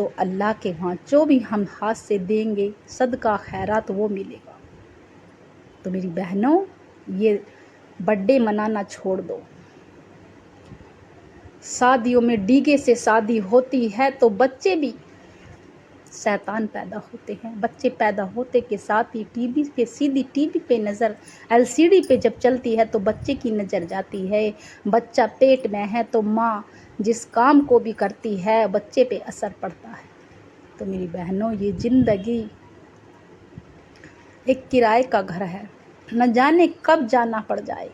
تو اللہ کے وہاں جو بھی ہم ہاتھ سے دیں گے صدقہ خیرات وہ ملے گا۔ تو میری بہنوں یہ برتھ ڈے منانا چھوڑ دو۔ شادیوں میں ڈیگے سے شادی ہوتی ہے تو بچے بھی شیطان پیدا ہوتے ہیں۔ بچے پیدا ہوتے کے ساتھ ہی ٹی وی پہ سیدھی ٹی وی پہ نظر LCD پہ جب چلتی ہے تو بچے کی نظر جاتی ہے۔ بچہ پیٹ میں ہے تو ماں جس کام کو بھی کرتی ہے بچے پہ اثر پڑتا ہے۔ تو میری بہنوں یہ زندگی ایک کرائے کا گھر ہے، نہ جانے کب جانا پڑ جائے۔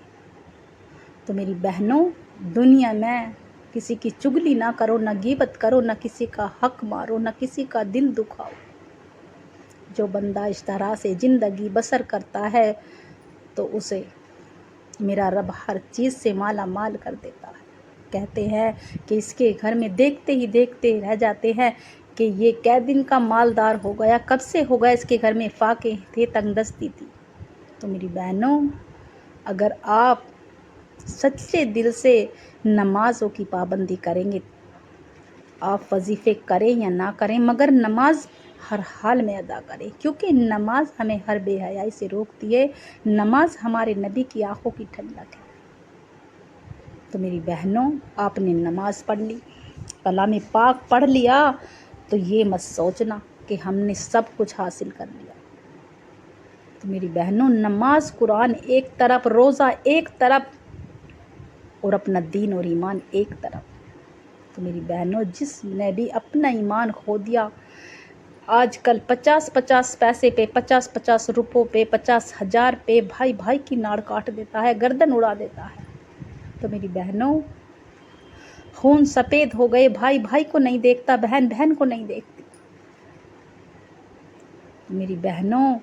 تو میری بہنوں دنیا میں کسی کی چگلی نہ کرو، نہ غیبت کرو، نہ کسی کا حق مارو، نہ کسی کا دل دکھاؤ۔ جو بندہ اس طرح سے زندگی بسر کرتا ہے تو اسے میرا رب ہر چیز سے مالا مال کر دیتا ہے۔ کہتے ہیں کہ اس کے گھر میں دیکھتے ہی دیکھتے رہ جاتے ہیں کہ یہ کئے دن کا مالدار ہو گیا، کب سے ہو گیا اس کے گھر میں فاقے تھے، تنگ دستی تھی۔ تو میری بہنوں اگر آپ سچے دل سے نمازوں کی پابندی کریں گے، آپ وظیفے کریں یا نہ کریں مگر نماز ہر حال میں ادا کریں، کیونکہ نماز ہمیں ہر بے حیائی سے روکتی ہے۔ نماز ہمارے نبی کی آنکھوں کی ٹھنڈک ہے۔ تو میری بہنوں آپ نے نماز پڑھ لی، کلام پاک پڑھ لیا تو یہ مت سوچنا کہ ہم نے سب کچھ حاصل کر لیا۔ تو میری بہنوں نماز قرآن ایک طرف، روزہ ایک طرف اور اپنا دین اور ایمان ایک طرف۔ تو میری بہنوں جس نے بھی اپنا ایمان کھو دیا، آج کل 50 پیسے پہ، 50 روپوں پہ، 50,000 پہ بھائی بھائی کی ناڑ کاٹ دیتا ہے، گردن اڑا دیتا ہے۔ تو میری بہنوں خون سفید ہو گئے، بھائی بھائی کو نہیں دیکھتا، بہن بہن کو نہیں دیکھتی۔ میری بہنوں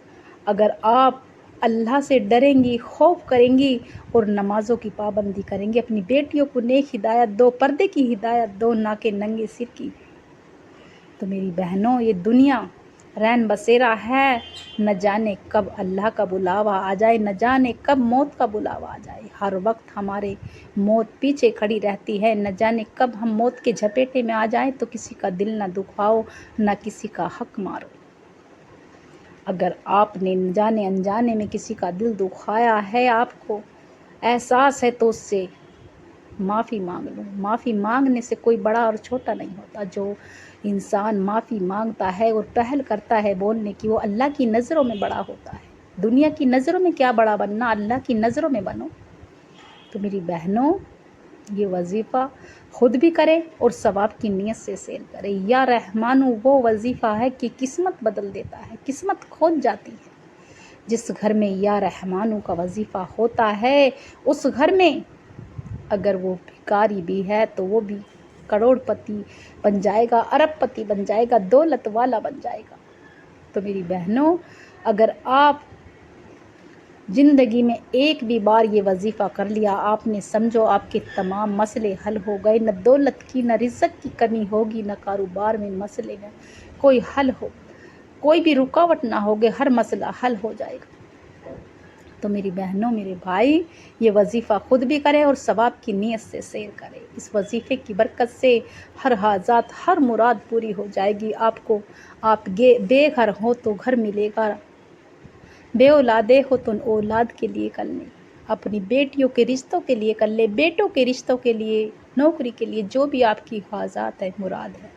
اگر آپ اللہ سے ڈریں گی، خوف کریں گی اور نمازوں کی پابندی کریں گی، اپنی بیٹیوں کو نیک ہدایت دو، پردے کی ہدایت دو، نہ کہ ننگے سر کی۔ تو میری بہنوں یہ دنیا رین بسیرا ہے، نہ جانے کب اللہ کا بلاوا آ جائے، نہ جانے کب موت کا بلاوا آ جائے۔ ہر وقت ہمارے موت پیچھے کھڑی رہتی ہے، نہ جانے کب ہم موت کے جھپیٹے میں آ جائیں۔ تو کسی کا دل نہ دکھاؤ، نہ کسی کا حق مارو۔ اگر آپ نے جانے انجانے میں کسی کا دل دکھایا ہے، آپ کو احساس ہے تو اس سے معافی مانگ لو۔ معافی مانگنے سے کوئی بڑا اور چھوٹا نہیں ہوتا۔ جو انسان معافی مانگتا ہے اور پہل کرتا ہے بولنے کی، وہ اللہ کی نظروں میں بڑا ہوتا ہے۔ دنیا کی نظروں میں کیا بڑا بننا، اللہ کی نظروں میں بنو۔ تو میری بہنوں یہ وظیفہ خود بھی کرے اور ثواب کی نیت سے سیر کرے۔ یا رحمانو وہ وظیفہ ہے کہ قسمت بدل دیتا ہے، قسمت کھول جاتی ہے۔ جس گھر میں یا رحمانو کا وظیفہ ہوتا ہے اس گھر میں اگر وہ بھکاری بھی ہے تو وہ بھی کروڑ پتی بن جائے گا، ارب پتی بن جائے گا، دولت والا بن جائے گا۔ تو میری بہنوں اگر آپ زندگی میں ایک بھی بار یہ وظیفہ کر لیا، آپ نے سمجھو آپ کے تمام مسئلے حل ہو گئے۔ نہ دولت کی، نہ رزق کی کمی ہوگی، نہ کاروبار میں مسئلے میں کوئی حل ہو، کوئی بھی رکاوٹ نہ ہوگی، ہر مسئلہ حل ہو جائے گا۔ تو میری بہنوں میرے بھائی یہ وظیفہ خود بھی کریں اور ثواب کی نیت سے سیر کریں۔ اس وظیفے کی برکت سے ہر حاجات، ہر مراد پوری ہو جائے گی۔ آپ کو آپ بے گھر ہو تو گھر ملے گا، بے اولادے ہو تو اولاد کے لیے کر لیں، اپنی بیٹیوں کے رشتوں کے لیے کر لیں، بیٹوں کے رشتوں کے لیے، نوکری کے لیے، جو بھی آپ کی حاجات ہے، مراد ہے۔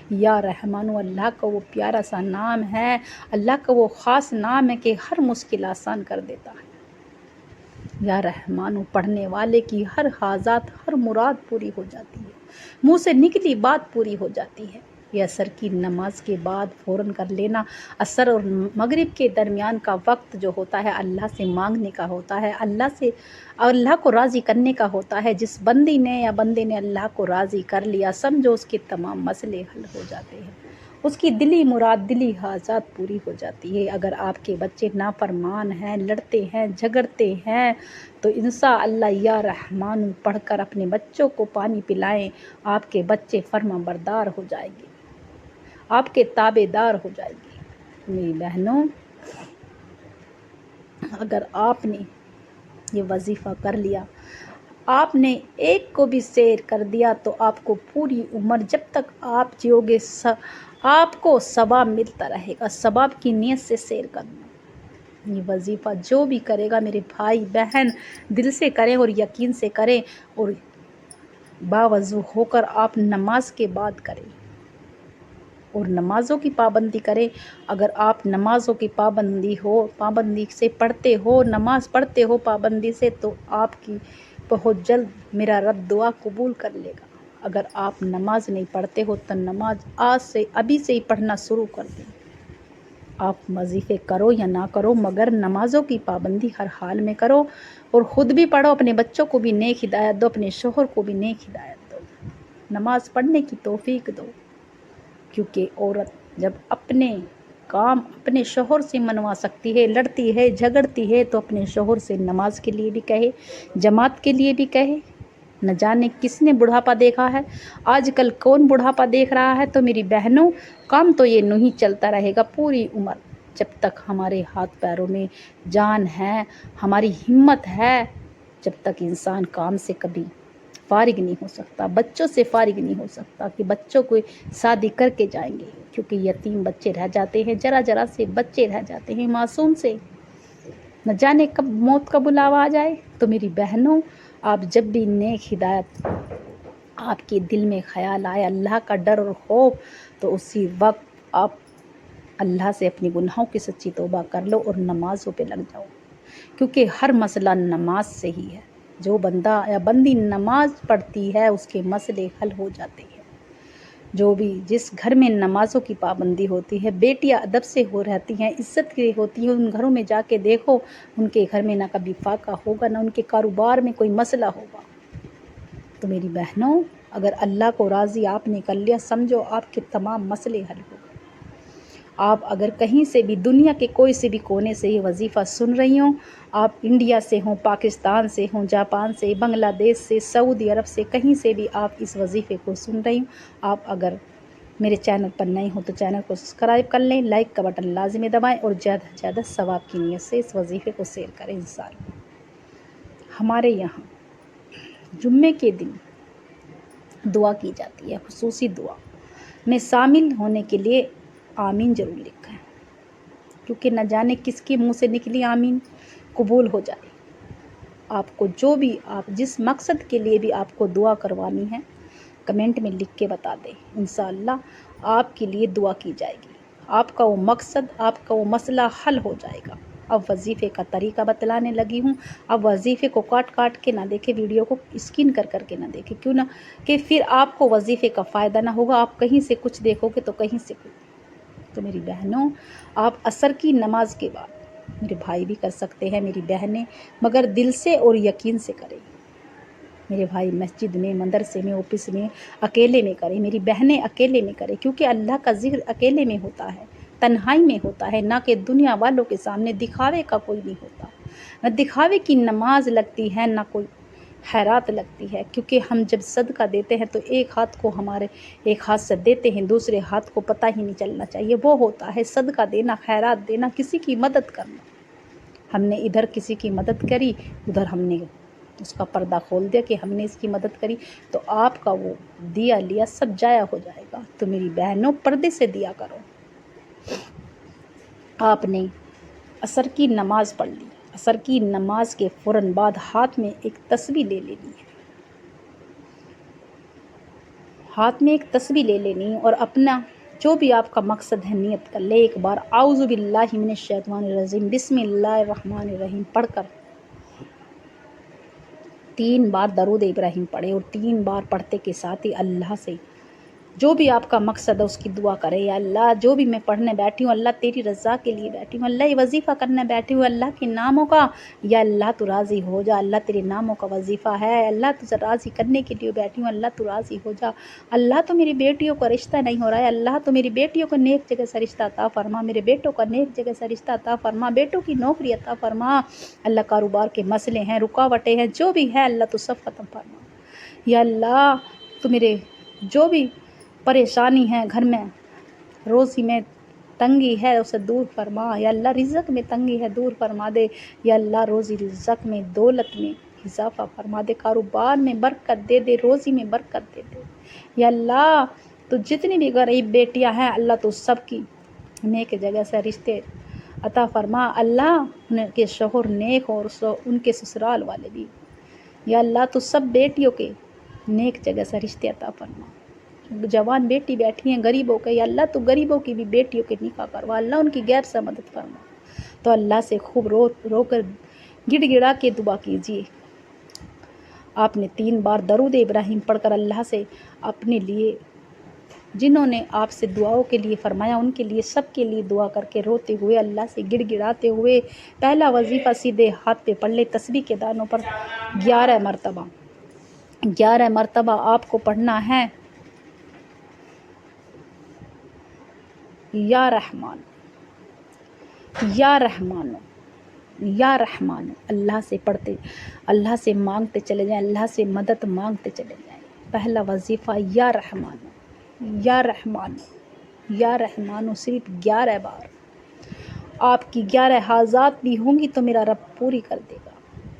یا رحمانو اللہ کا وہ پیارا سا نام ہے، اللہ کا وہ خاص نام ہے کہ ہر مشکل آسان کر دیتا ہے۔ یا رحمانو پڑھنے والے کی ہر حاجات، ہر مراد پوری ہو جاتی ہے، منہ سے نکلی بات پوری ہو جاتی ہے۔ یہ عصر کی نماز کے بعد فوراً کر لینا۔ عصر اور مغرب کے درمیان کا وقت جو ہوتا ہے اللہ سے مانگنے کا ہوتا ہے، اللہ کو راضی کرنے کا ہوتا ہے۔ جس بندی نے یا بندے نے اللہ کو راضی کر لیا، سمجھو اس کے تمام مسئلے حل ہو جاتے ہیں، اس کی دلی مراد، دلی حاجات پوری ہو جاتی ہے۔ اگر آپ کے بچے نافرمان ہیں، لڑتے ہیں، جھگڑتے ہیں تو انشاءاللہ یا رحمانو پڑھ کر اپنے بچوں کو پانی پلائیں، آپ کے بچے فرما بردار ہو جائیں گے، آپ کے تابع دار ہو جائیں گے۔ میری بہنوں اگر آپ نے یہ وظیفہ کر لیا، آپ نے ایک کو بھی سیر کر دیا تو آپ کو پوری عمر جب تک آپ جیو گے آپ کو ثواب ملتا رہے گا۔ ثواب کی نیت سے سیر کرنا، یہ وظیفہ جو بھی کرے گا میرے بھائی بہن دل سے کریں اور یقین سے کریں، اور باوضو ہو کر آپ نماز کے بعد کریں اور نمازوں کی پابندی کریں۔ اگر آپ نمازوں کی پابندی سے پڑھتے ہو، نماز پڑھتے ہو پابندی سے، تو آپ کی بہت جلد میرا رب دعا قبول کر لے گا۔ اگر آپ نماز نہیں پڑھتے ہو تو نماز ابھی سے ہی پڑھنا شروع کر دیں۔ آپ وظیفے کرو یا نہ کرو، مگر نمازوں کی پابندی ہر حال میں کرو، اور خود بھی پڑھو، اپنے بچوں کو بھی نیک ہدایت دو، اپنے شوہر کو بھی نیک ہدایت دو، نماز پڑھنے کی توفیق دو، کیونکہ عورت جب اپنے کام اپنے شوہر سے منوا سکتی ہے، لڑتی ہے جھگڑتی ہے، تو اپنے شوہر سے نماز کے لیے بھی کہے، جماعت کے لیے بھی کہے۔ نہ جانے کس نے بڑھاپا دیکھا ہے، آج کل کون بڑھاپا دیکھ رہا ہے؟ تو میری بہنوں، کام تو یہ نہیں چلتا رہے گا پوری عمر، جب تک ہمارے ہاتھ پیروں میں جان ہے، ہماری ہمت ہے، جب تک انسان کام سے کبھی فارغ نہیں ہو سکتا، بچوں سے فارغ نہیں ہو سکتا کہ بچوں کو شادی کر کے جائیں گے، کیونکہ یتیم بچے رہ جاتے ہیں، ذرا سے بچے رہ جاتے ہیں معصوم سے، نہ جانے کب موت کا بلاوا آ جائے۔ تو میری بہنوں، آپ جب بھی نیک ہدایت آپ کے دل میں خیال آئے، اللہ کا ڈر اور خوف، تو اسی وقت آپ اللہ سے اپنی گناہوں کی سچی توبہ کر لو اور نمازوں پہ لگ جاؤ، کیونکہ ہر مسئلہ نماز سے ہی ہے۔ جو بندہ یا بندی نماز پڑھتی ہے اس کے مسئلے حل ہو جاتے ہیں۔ جس گھر میں نمازوں کی پابندی ہوتی ہے، بیٹیاں ادب سے رہتی ہیں، عزت کی ہوتی ہیں، ان گھروں میں جا کے دیکھو، ان کے گھر میں نہ کبھی فاقہ ہوگا، نہ ان کے کاروبار میں کوئی مسئلہ ہوگا۔ تو میری بہنوں، اگر اللہ کو راضی آپ نے کر لیا، سمجھو آپ کے تمام مسئلے حل ہو گئے۔ آپ اگر کہیں سے بھی دنیا کے کوئی سے بھی کونے سے یہ وظیفہ سن رہی ہوں، آپ انڈیا سے ہوں، پاکستان سے ہوں، جاپان سے، بنگلہ دیش سے، سعودی عرب سے، کہیں سے بھی آپ اس وظیفے کو سن رہی ہوں، آپ اگر میرے چینل پر نئے ہوں تو چینل کو سبسکرائب کر لیں، لائک کا بٹن لازمی دبائیں، اور زیادہ سے زیادہ ثواب کی نیت سے اس وظیفے کو شیئر کریں انشاءاللہ۔ ہمارے یہاں جمعے کے دن دعا کی جاتی ہے، خصوصی دعا میں شامل ہونے کے لیے آمین ضرور لکھیں، کیونکہ نہ جانے کس کے منہ سے نکلی آمین قبول ہو جائے۔ آپ کو آپ جس مقصد کے لیے بھی آپ کو دعا کروانی ہے، کمنٹ میں لکھ کے بتا دیں، انشاءاللہ آپ کے لیے دعا کی جائے گی، آپ کا وہ مقصد، آپ کا وہ مسئلہ حل ہو جائے گا۔ اب وظیفے کا طریقہ بتلانے لگی ہوں۔ اب وظیفے کو کاٹ کے نہ دیکھیں، ویڈیو کو اسکین کر کے نہ دیکھیں، کیوں نہ کہ پھر آپ کو وظیفے کا فائدہ نہ ہوگا، آپ کہیں سے کچھ دیکھو گے تو کہیں سے کچھ۔ تو میری بہنوں، آپ عصر کی نماز کے بعد، میرے بھائی بھی کر سکتے ہیں، میری بہنیں، مگر دل سے اور یقین سے کریں۔ میرے بھائی مسجد میں، مدرسے میں، آفس میں اکیلے میں کریں، میری بہنیں اکیلے میں کریں، کیونکہ اللہ کا ذکر اکیلے میں ہوتا ہے، تنہائی میں ہوتا ہے، نہ کہ دنیا والوں کے سامنے دکھاوے کا کوئی نہیں ہوتا، نہ دکھاوے کی نماز لگتی ہے، نہ کوئی خیرات لگتی ہے، کیونکہ ہم جب صدقہ دیتے ہیں تو ایک ہاتھ سے دیتے ہیں، دوسرے ہاتھ کو پتہ ہی نہیں چلنا چاہیے، وہ ہوتا ہے صدقہ دینا، خیرات دینا، کسی کی مدد کرنا۔ ہم نے ادھر کسی کی مدد کری، ادھر ہم نے اس کا پردہ کھول دیا کہ ہم نے اس کی مدد کری، تو آپ کا وہ دیا لیا سب ضائع ہو جائے گا۔ تو میری بہنوں، پردے سے دیا کرو۔ آپ نے عصر کی نماز پڑھ لی، عصر کی نماز کے فوراً بعد ہاتھ میں ایک تسبیح لے لینی ہے، ہاتھ میں ایک تسبیح لے لینی ہے، اور اپنا جو بھی آپ کا مقصد ہے نیت کر لے، ایک بار اعوذ باللہ من الشیطان الرجیم بسم اللہ الرحمن الرحیم پڑھ کر 3 بار درود ابراہیم پڑھے، اور 3 بار پڑھتے کے ساتھ ہی اللہ سے جو بھی آپ کا مقصد ہے اس کی دعا کرے، یا اللہ جو بھی میں پڑھنے بیٹھی ہوں، اللہ تیری رضا کے لیے بیٹھی ہوں، اللہ یہ وظیفہ کرنے بیٹھی ہوں، اللہ کے ناموں کا، یا اللہ تو راضی ہو جا، اللہ تیرے ناموں کا وظیفہ ہے، اللہ تجھے راضی کرنے کے لیے بیٹھی ہوں، اللہ تو راضی ہو جا، اللہ تو میری بیٹیوں کا رشتہ نہیں ہو رہا ہے، اللہ تو میری بیٹیوں کو نیک جگہ سے رشتہ عطا فرما، میرے بیٹوں کا نیک جگہ سے رشتہ عطا فرما، بیٹوں کی نوکری عطا فرما، اللہ کاروبار کے مسئلے ہیں، رکاوٹیں ہیں، جو بھی ہے اللہ تو سب ختم فرما، یا اللہ تو میرے جو بھی پریشانی ہے گھر میں، روزی میں تنگی ہے اسے دور فرما، یا اللہ رزق میں تنگی ہے دور فرما دے، یا اللہ روزی رزق میں، دولت میں، اضافہ فرما دے، کاروبار میں برکت دے دے، روزی میں برکت دے دے۔ یا اللہ تو جتنی بھی غریب بیٹیاں ہیں اللہ تو سب کی نیک جگہ سے رشتے عطا فرما، اللہ ان کے شوہر نیک اور ان کے سسرال والے بھی، یا اللہ تو سب بیٹیوں کے نیک جگہ سے رشتے عطا فرما۔ جوان بیٹی بیٹھی ہیں غریبوں کے، یا اللہ تو غریبوں کی بھی بیٹیوں کے نکاح کروا، اللہ ان کی غیر سے مدد فرما۔ تو اللہ سے خوب رو رو کر گڑ گڑا کے دعا کیجیے۔ آپ نے 3 بار درود ابراہیم پڑھ کر اللہ سے اپنے لیے جنہوں نے آپ سے دعاؤں کے لیے فرمایا ان کے لیے سب کے لیے دعا کر کے روتے ہوئے اللہ سے گڑ گڑاتے ہوئے پہلا وظیفہ سیدھے ہاتھ پہ پڑھ لے، تسبیح کے دانوں پر 11 مرتبہ 11 مرتبہ آپ کو پڑھنا ہے، یا رحمان یا رحمان یا رحمان، اللہ سے پڑھتے، اللہ سے مانگتے چلے جائیں، اللہ سے مدد مانگتے چلے جائیں۔ پہلا وظیفہ یا رحمان یا رحمان یا رحمان، صرف 11 بار۔ آپ کی 11 حاجات بھی ہوں گی تو میرا رب پوری کر دے گا،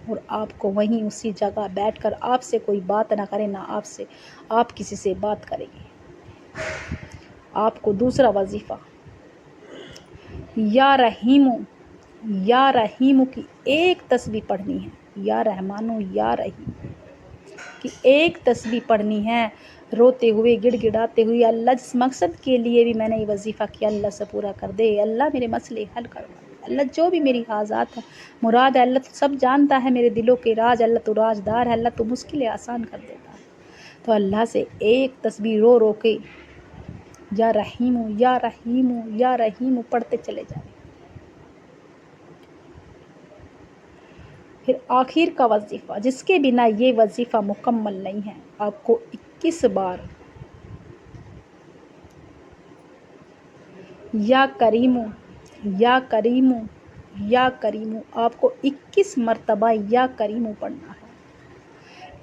اور آپ کو وہیں اسی جگہ بیٹھ کر آپ سے کوئی بات نہ کرے، نہ آپ کسی سے بات کریں گے۔ آپ کو دوسرا وظیفہ یا رحیم کی ایک تسبیح پڑھنی ہے، یا رحمانو یا رحیم کی ایک تسبیح پڑھنی ہے، روتے ہوئے گڑ گڑاتے ہوئے، اللہ جس مقصد کے لیے بھی میں نے یہ وظیفہ کیا اللہ سے پورا کر دے، اللہ میرے مسئلے حل کروا دے، اللہ جو بھی میری حاجات ہے مراد ہے، اللہ تو سب جانتا ہے میرے دلوں کے راز، اللہ تو رازدار ہے، اللہ تو مشکلیں آسان کر دیتا ہے۔ تو اللہ سے ایک تسبیح رو رو کے یا رحیم یا رحیم یا رحیم پڑھتے چلے جائیں۔ پھر آخر کا وظیفہ جس کے بنا یہ وظیفہ مکمل نہیں ہے، آپ کو 21 بار یا کریم یا کریم یا کریم، آپ کو 21 مرتبہ یا کریم پڑھنا ہے۔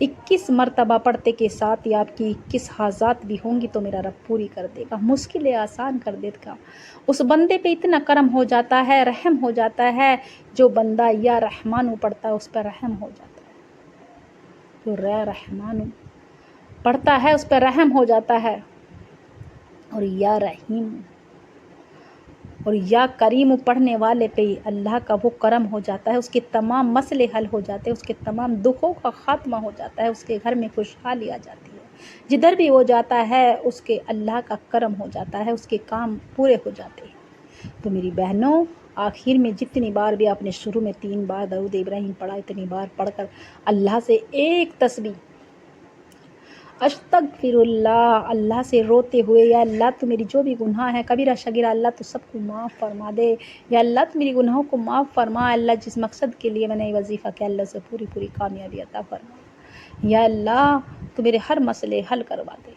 21 مرتبہ پڑھتے کے ساتھ ہی آپ کی 21 حاجات بھی ہوں گی تو میرا رب پوری کر دے گا، مشکلیں آسان کر دے گا۔ اس بندے پہ اتنا کرم ہو جاتا ہے، رحم ہو جاتا ہے، جو بندہ یا رحمان پڑھتا ہے اس پہ رحم ہو جاتا ہے، جو یا رحمان پڑھتا ہے اس پہ رحم ہو جاتا ہے، اور یا رحیم اور یا کریم پڑھنے والے پہ اللہ کا وہ کرم ہو جاتا ہے، اس کے تمام مسئلے حل ہو جاتے ہیں، اس کے تمام دکھوں کا خاتمہ ہو جاتا ہے، اس کے گھر میں خوشحالی آ جاتی ہے، جدھر بھی وہ جاتا ہے اس کے اللہ کا کرم ہو جاتا ہے، اس کے کام پورے ہو جاتے ہیں۔ تو میری بہنوں، آخر میں جتنی بار بھی آپ نے شروع میں 3 بار درود ابراہیم پڑھا، اتنی بار پڑھ کر اللہ سے ایک تسبیح استغفر اللہ، اللہ سے روتے ہوئے، یا اللہ تو میری جو بھی گناہ ہے کبیرہ صغیرہ اللہ تو سب کو معاف فرما دے، یا اللہ تو میری گناہوں کو معاف فرما، اللہ جس مقصد کے لیے میں نے یہ وظیفہ کیا اللہ سے پوری کامیابی عطا فرما، یا اللہ تو میرے ہر مسئلے حل کروا دے۔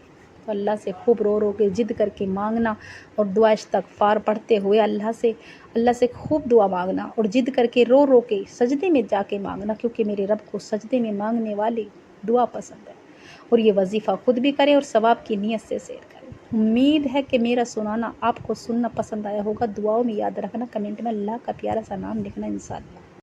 تو اللہ سے خوب رو رو کے ضد کر کے مانگنا، اور دعا استغفار پڑھتے ہوئے اللہ سے خوب دعا مانگنا، اور ضد کر کے رو رو کے سجدے میں جا کے مانگنا، کیونکہ میرے رب کو سجدے میں مانگنے والی دعا پسند ہے۔ اور یہ وظیفہ خود بھی کریں اور ثواب کی نیت سے شیئر کریں۔ امید ہے کہ میرا سنانا آپ کو سننا پسند آیا ہوگا، دعاؤں میں یاد رکھنا، کمنٹ میں اللہ کا پیارا سا نام لکھنا انشاءاللہ۔